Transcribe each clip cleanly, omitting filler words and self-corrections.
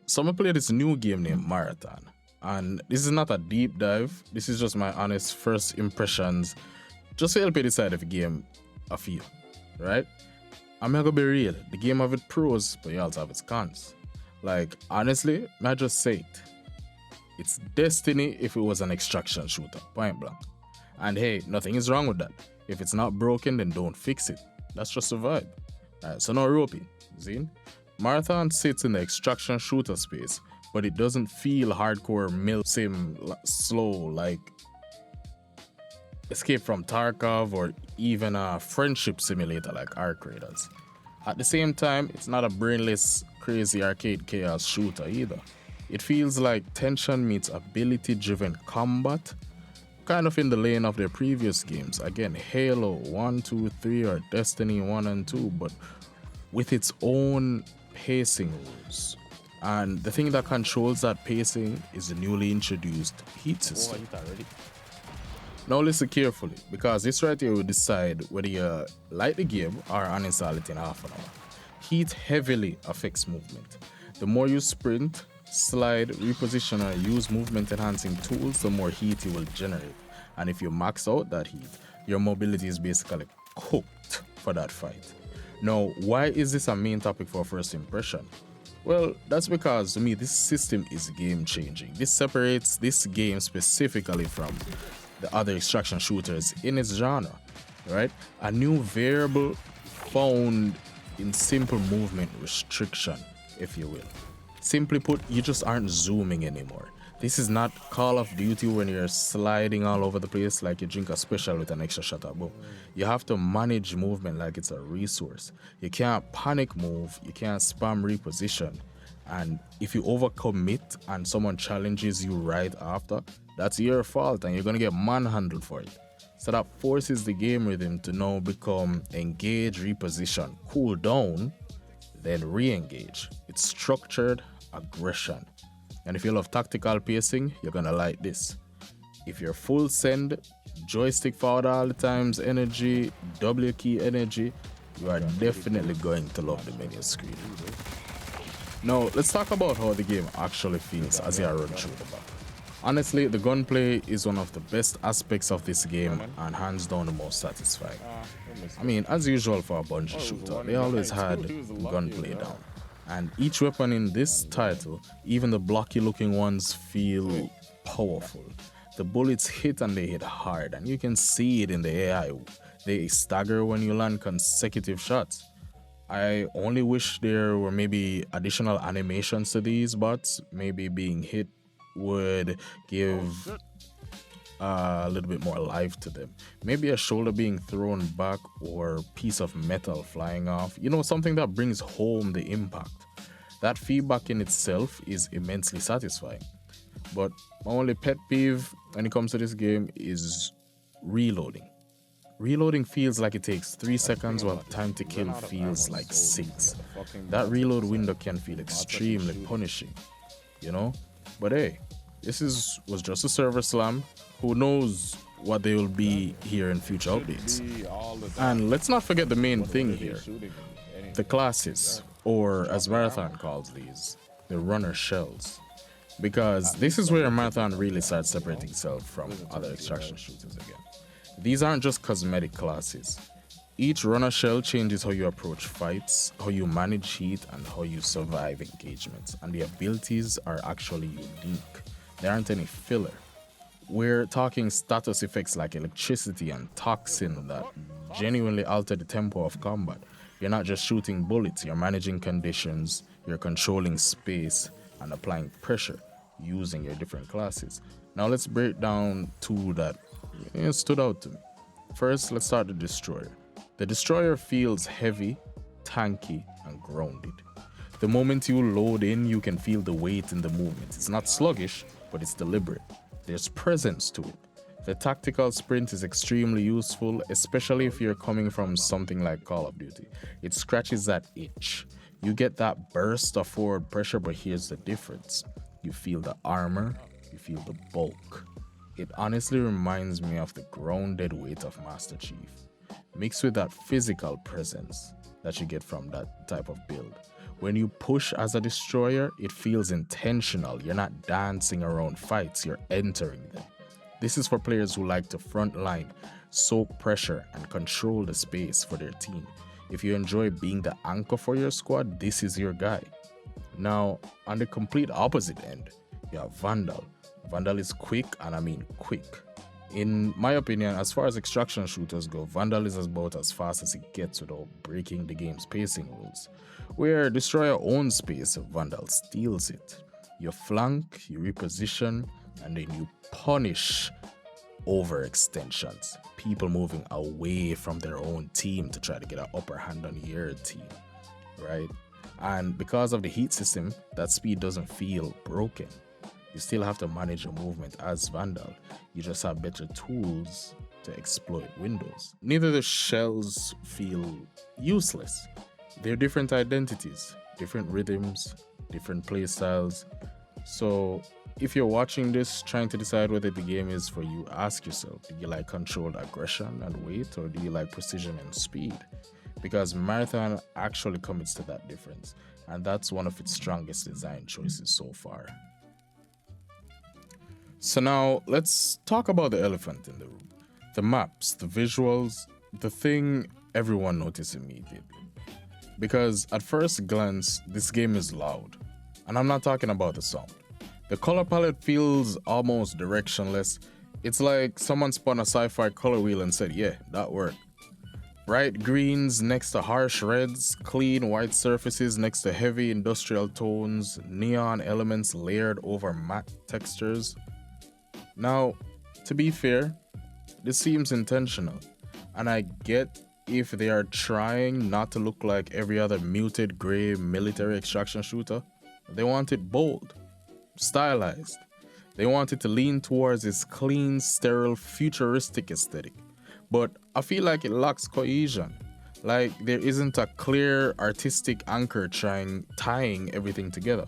So I play this new game named Marathon. And this is not a deep dive. This is just my honest first impressions. Just to help you decide if a game I feel, right? I'm gonna be real. The game have its pros, but it also have its cons. Like, honestly, I just say it. It's Destiny if it was an extraction shooter, point blank. And hey, nothing is wrong with that. If it's not broken, then don't fix it. That's just a vibe. Alright, so now ropey. Zine? Marathon sits in the extraction shooter space, but it doesn't feel hardcore mil sim slow like Escape from Tarkov or even a friendship simulator like Ark Raiders. At the same time, it's not a brainless, crazy arcade chaos shooter either. It feels like tension meets ability-driven combat, kind of in the lane of their previous games. Again, Halo 1, 2, 3 or Destiny 1 and 2, but with its own pacing rules. And the thing that controls that pacing is the newly introduced heat system. Now listen carefully, because this right here will decide whether you like the game or uninstall it in half an hour. Heat heavily affects movement. The more you sprint, slide, reposition or use movement enhancing tools, the more heat you will generate. And if you max out that heat, your mobility is basically cooked for that fight. Now, why is this a main topic for first impression? Well, that's because to me this system is game changing. This separates this game specifically from the other extraction shooters in its genre, right? A new variable found in simple movement restriction, if you will. Simply put, you just aren't zooming anymore. This is not Call of Duty when you're sliding all over the place like you drink a special with an extra shot of boom. You have to manage movement like it's a resource. You can't panic move, you can't spam reposition. And if you overcommit and someone challenges you right after, that's your fault and you're gonna get manhandled for it. So that forces the game rhythm to now become engage, reposition, cool down, then re-engage. It's structured aggression. And if you love tactical pacing, you're gonna like this. If you're full send, joystick forward all the times energy, W key energy, you are definitely going to love the menu screen. Now, let's talk about how the game actually feels as you run through the battle. Honestly, the gunplay is one of the best aspects of this game and hands down the most satisfying. I mean, as usual for a Bungie shooter, they always had gunplay down. And each weapon in this title, even the blocky looking ones, feel powerful. The bullets hit and they hit hard, and you can see it in the AI. They stagger when you land consecutive shots. I only wish there were maybe additional animations to these bots. Maybe being hit would give a little bit more life to them. Maybe a shoulder being thrown back or piece of metal flying off. You know, something that brings home the impact. That feedback in itself is immensely satisfying. But my only pet peeve when it comes to this game is reloading. Reloading feels like it takes 3 seconds while time to kill feels like 6. That reload window can feel extremely punishing, you know? But hey, was just a server slam. Who knows what they will be here in future updates. And let's not forget the main thing here. The classes, or as Marathon calls these, the runner shells. Because this is where Marathon really starts separating itself from other extraction shooters again. These aren't just cosmetic classes. Each runner shell changes how you approach fights, how you manage heat, and how you survive engagements. And the abilities are actually unique. There aren't any filler. We're talking status effects like electricity and toxin that genuinely alter the tempo of combat. You're not just shooting bullets, you're managing conditions, you're controlling space, and applying pressure using your different classes. Now let's break down two that stood out to me. First, let's start the Destroyer. The Destroyer feels heavy, tanky, and grounded. The moment you load in, you can feel the weight in the movement. It's not sluggish, but it's deliberate. There's presence to it. The tactical sprint is extremely useful, especially if you're coming from something like Call of Duty. It scratches that itch. You get that burst of forward pressure, but here's the difference. You feel the armor, you feel the bulk. It honestly reminds me of the grounded weight of Master Chief, mixed with that physical presence that you get from that type of build. When you push as a destroyer, it feels intentional. You're not dancing around fights, you're entering them. This is for players who like to frontline, soak pressure, and control the space for their team. If you enjoy being the anchor for your squad, this is your guy. Now, on the complete opposite end, you have Vandal. Vandal is quick, and I mean quick. In my opinion, as far as extraction shooters go, Vandal is about as fast as it gets without breaking the game's pacing rules. Where Destroyer owns space, Vandal steals it. You flank, you reposition, and then you punish overextensions. People moving away from their own team to try to get an upper hand on your team, right? And because of the heat system, that speed doesn't feel broken. You still have to manage your movement as Vandal. You just have better tools to exploit windows. Neither the shells feel useless. They're different identities, different rhythms, different playstyles. So if you're watching this trying to decide whether the game is for you, ask yourself, do you like controlled aggression and weight, or do you like precision and speed? Because Marathon actually commits to that difference, and that's one of its strongest design choices so far. So now let's talk about the elephant in the room. The maps, the visuals, the thing everyone noticed immediately. Because at first glance, this game is loud. And I'm not talking about the sound. The color palette feels almost directionless. It's like someone spun a sci-fi color wheel and said, yeah, that worked. Bright greens next to harsh reds, clean white surfaces next to heavy industrial tones, neon elements layered over matte textures. Now, to be fair, this seems intentional, and I get if they are trying not to look like every other muted gray military extraction shooter. They want it bold, stylized. They want it to lean towards this clean, sterile, futuristic aesthetic. But I feel like it lacks cohesion. Like there isn't a clear artistic anchor tying everything together.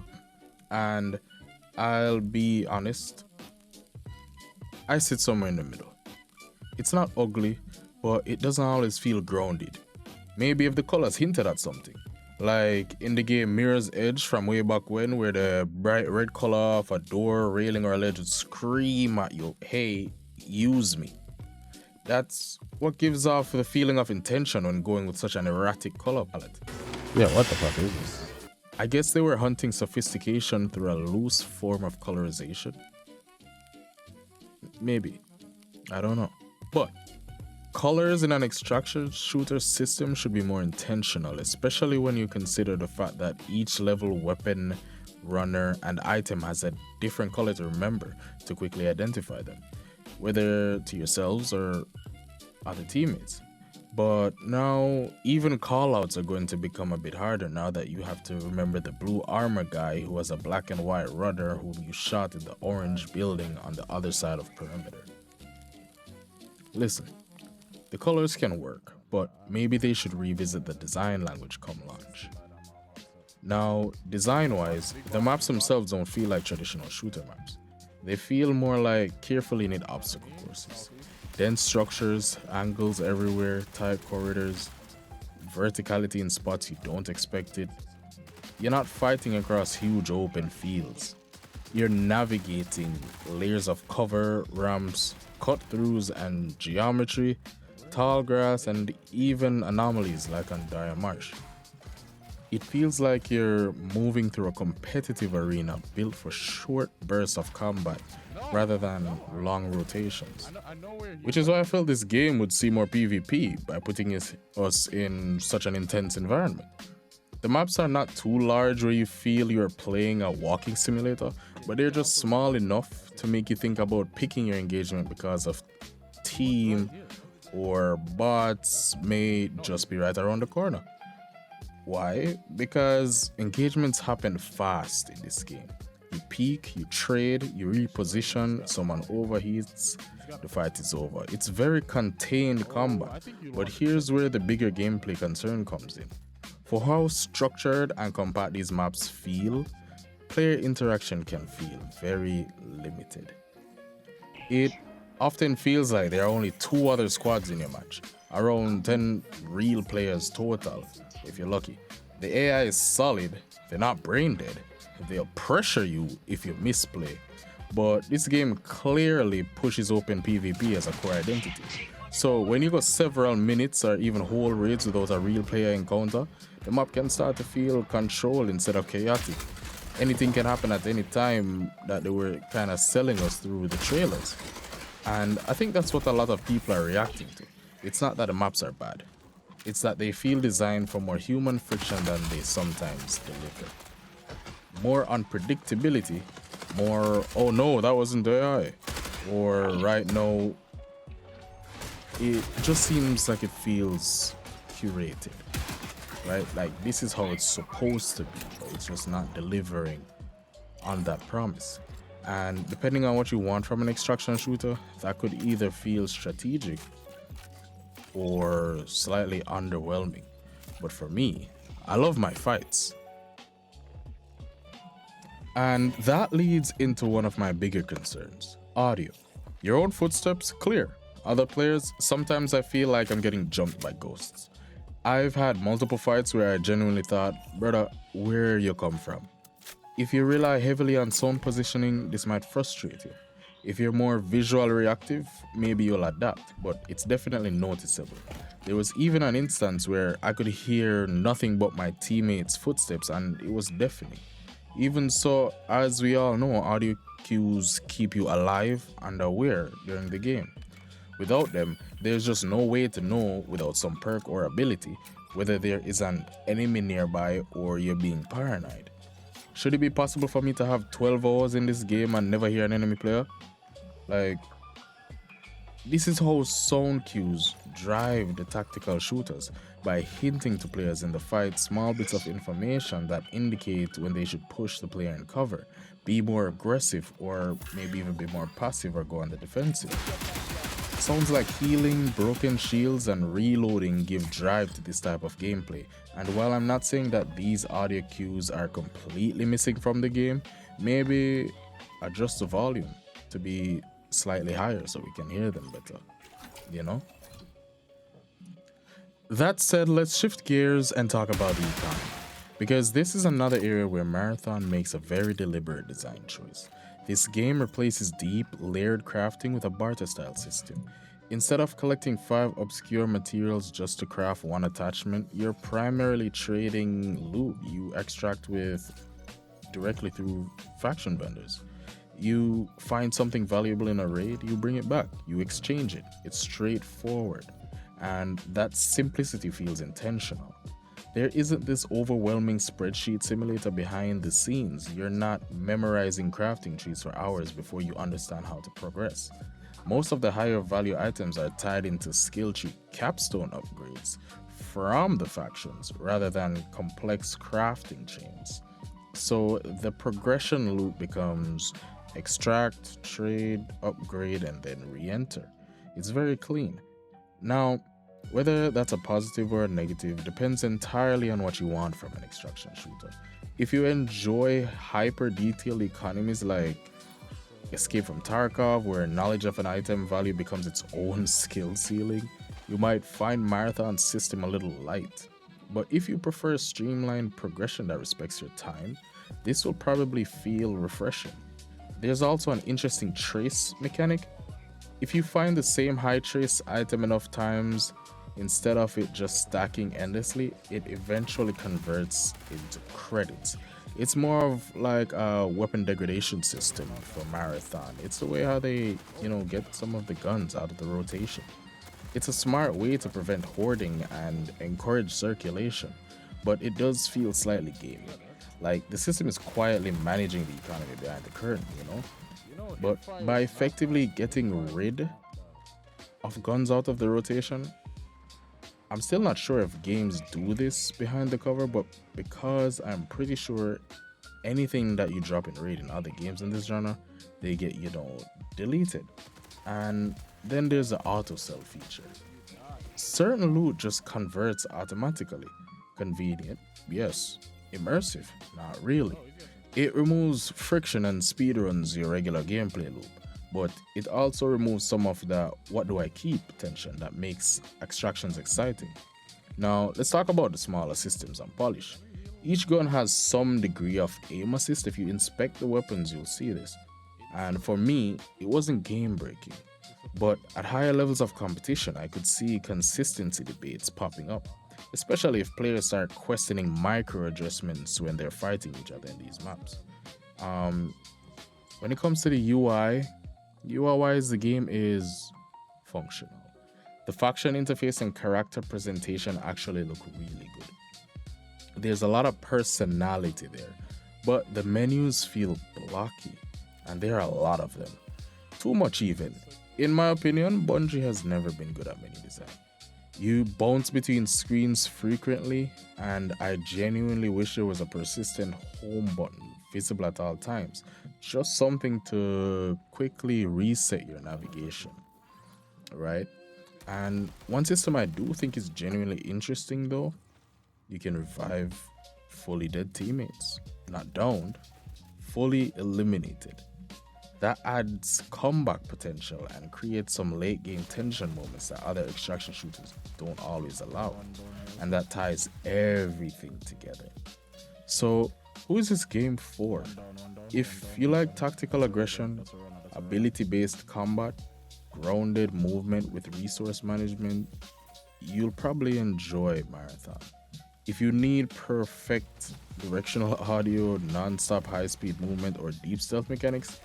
And I'll be honest, I sit somewhere in the middle. It's not ugly, but it doesn't always feel grounded. Maybe if the colors hinted at something. Like in the game Mirror's Edge from way back when, where the bright red color of a door, railing, or a ledge would scream at you, hey, use me. That's what gives off the feeling of intention when going with such an erratic color palette. Yeah, what the fuck is this? I guess they were hunting sophistication through a loose form of colorization. Maybe. I don't know. But colors in an extraction shooter system should be more intentional, especially when you consider the fact that each level, weapon, runner, and item has a different color to remember to quickly identify them, whether to yourselves or other teammates. But now, even callouts are going to become a bit harder now that you have to remember the blue armor guy who has a black and white rudder whom you shot in the orange building on the other side of perimeter. Listen, the colors can work, but maybe they should revisit the design language come launch. Now, design-wise, the maps themselves don't feel like traditional shooter maps. They feel more like carefully knit obstacle courses. Dense structures, angles everywhere, tight corridors, verticality in spots you don't expect it. You're not fighting across huge open fields. You're navigating layers of cover, ramps, cut-throughs, and geometry, tall grass, and even anomalies like on Dire Marsh. It feels like you're moving through a competitive arena built for short bursts of combat rather than long rotations. Which is why I felt this game would see more PvP by putting us in such an intense environment. The maps are not too large where you feel you're playing a walking simulator, but they're just small enough to make you think about picking your engagement because of team or bots may just be right around the corner. Why? Because engagements happen fast in this game. You peek, you trade, you reposition, someone overheats, the fight is over. It's very contained combat, but here's where the bigger gameplay concern comes in. For how structured and compact these maps feel, player interaction can feel very limited. It often feels like there are only 2 other squads in your match, around 10 real players total, if you're lucky, The AI is solid, they're not brain dead. They'll pressure you if you misplay. But this game clearly pushes open PvP as a core identity. So when you go several minutes or even whole raids without a real player encounter, the map can start to feel controlled instead of chaotic. Anything can happen at any time that they were kind of selling us through the trailers. And I think that's what a lot of people are reacting to. It's not that the maps are bad. It's that they feel designed for more human friction than they sometimes deliver. More unpredictability, more, oh no, that wasn't AI. Or right now, it just seems like it feels curated, right? Like this is how it's supposed to be, but it's just not delivering on that promise. And depending on what you want from an extraction shooter, that could either feel strategic or slightly underwhelming. But for me, I love my fights. And that leads into one of my bigger concerns, audio. Your own footsteps, clear. Other players, sometimes I feel like I'm getting jumped by ghosts. I've had multiple fights where I genuinely thought, brother, where you come from? If you rely heavily on sound positioning, this might frustrate you. If you're more visual reactive, maybe you'll adapt, but it's definitely noticeable. There was even an instance where I could hear nothing but my teammates' footsteps and it was deafening. Even so, as we all know, audio cues keep you alive and aware during the game. Without them, there's just no way to know without some perk or ability whether there is an enemy nearby or you're being paranoid. Should it be possible for me to have 12 hours in this game and never hear an enemy player? Like, this is how sound cues drive the tactical shooters, by hinting to players in the fight small bits of information that indicate when they should push the player in cover, be more aggressive, or maybe even be more passive or go on the defensive. Sounds like healing, broken shields, and reloading give drive to this type of gameplay. And while I'm not saying that these audio cues are completely missing from the game, maybe adjust the volume to be slightly higher so we can hear them better, you know? That said, let's shift gears and talk about the economy, because this is another area where Marathon makes a very deliberate design choice. This game replaces deep, layered crafting with a barter-style system. Instead of collecting 5 obscure materials just to craft one attachment, you're primarily trading loot you extract directly through faction vendors. You find something valuable in a raid, you bring it back, you exchange it. It's straightforward, and that simplicity feels intentional. There isn't this overwhelming spreadsheet simulator behind the scenes. You're not memorizing crafting trees for hours before you understand how to progress. Most of the higher value items are tied into skill tree capstone upgrades from the factions rather than complex crafting chains. So the progression loop becomes extract, trade, upgrade, and then re-enter. It's very clean. Now, whether that's a positive or a negative depends entirely on what you want from an extraction shooter. If you enjoy hyper-detailed economies like Escape from Tarkov, where knowledge of an item value becomes its own skill ceiling, you might find Marathon's system a little light. But if you prefer streamlined progression that respects your time, this will probably feel refreshing. There's also an interesting trace mechanic. If you find the same high trace item enough times, instead of it just stacking endlessly, it eventually converts into credits. It's more of like a weapon degradation system for Marathon. It's the way how they, get some of the guns out of the rotation. It's a smart way to prevent hoarding and encourage circulation, but it does feel slightly gamey. Like the system is quietly managing the economy behind the curtain, But by effectively getting rid of guns out of the rotation, I'm still not sure if games do this behind the cover, but because I'm pretty sure anything that you drop in raid in other games in this genre, they get, deleted. And then there's the auto sell feature. Certain loot just converts automatically. Convenient, yes. Immersive, not really. It removes friction and speedruns your regular gameplay loop, but it also removes some of the what do I keep tension that makes extractions exciting. Now, let's talk about the smaller systems and polish. Each gun has some degree of aim assist. If you inspect the weapons, you'll see this. And for me, it wasn't game breaking. But at higher levels of competition, I could see consistency debates popping up, especially if players start questioning micro adjustments when they're fighting each other in these maps. When it comes to the UI-wise, the game is functional. The faction interface and character presentation actually look really good. There's a lot of personality there, but the menus feel blocky, and there are a lot of them. Too much even. In my opinion, Bungie has never been good at menu design. You bounce between screens frequently, and I genuinely wish there was a persistent home button visible at all times. Just something to quickly reset your navigation, right? And one system I do think is genuinely interesting though, you can revive fully dead teammates. Not downed, fully eliminated. That adds comeback potential and creates some late game tension moments that other extraction shooters don't always allow. And that ties everything together. So, who is this game for? If you like tactical aggression, ability-based combat, grounded movement with resource management, you'll probably enjoy Marathon. If you need perfect directional audio, non-stop high-speed movement, or deep stealth mechanics,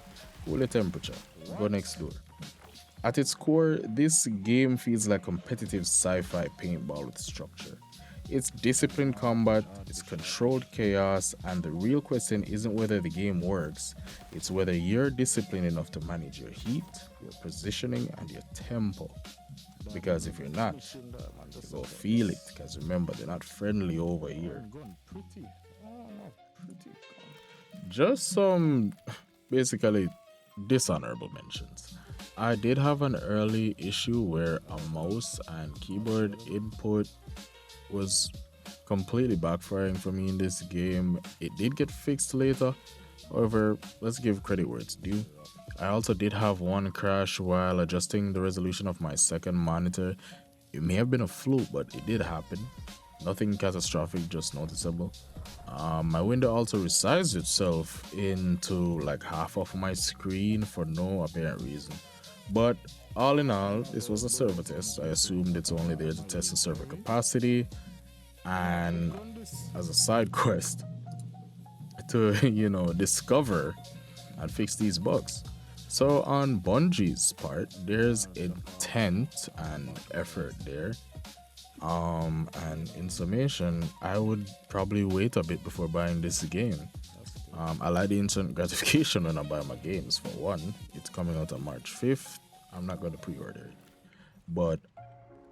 cool the temperature, go next door. At its core, this game feels like competitive sci-fi paintball with structure. It's disciplined combat, it's controlled chaos, and the real question isn't whether the game works, it's whether you're disciplined enough to manage your heat, your positioning, and your tempo. Because if you're not, you'll feel it, because remember, they're not friendly over here. Just some, basically, dishonorable mentions. I did have an early issue where a mouse and keyboard input was completely backfiring for me in this game. It did get fixed later. However, let's give credit where it's due. I also did have one crash while adjusting the resolution of my second monitor. It may have been a fluke, but it did happen. Nothing catastrophic, just noticeable. My window also resized itself into like half of my screen for no apparent reason. But all in all, this was a server test. I assumed it's only there to test the server capacity and as a side quest to, discover and fix these bugs. So on Bungie's part, there's intent and effort there. And in summation, I would probably wait a bit before buying this game. I like the instant gratification when I buy my games. For one, it's coming out on March 5th. I'm not going to pre-order it. But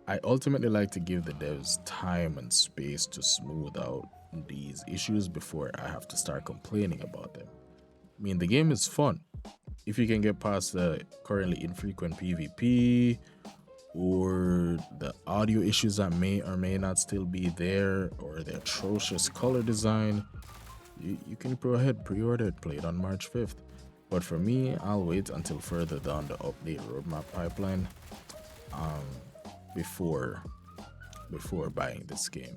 I ultimately like to give the devs time and space to smooth out these issues before I have to start complaining about them. I mean, the game is fun. If you can get past the currently infrequent PvP or the audio issues that may or may not still be there, or the atrocious color design, you can go ahead, pre-order it, play it on March 5th. But for me, I'll wait until further down the update roadmap pipeline before buying this game.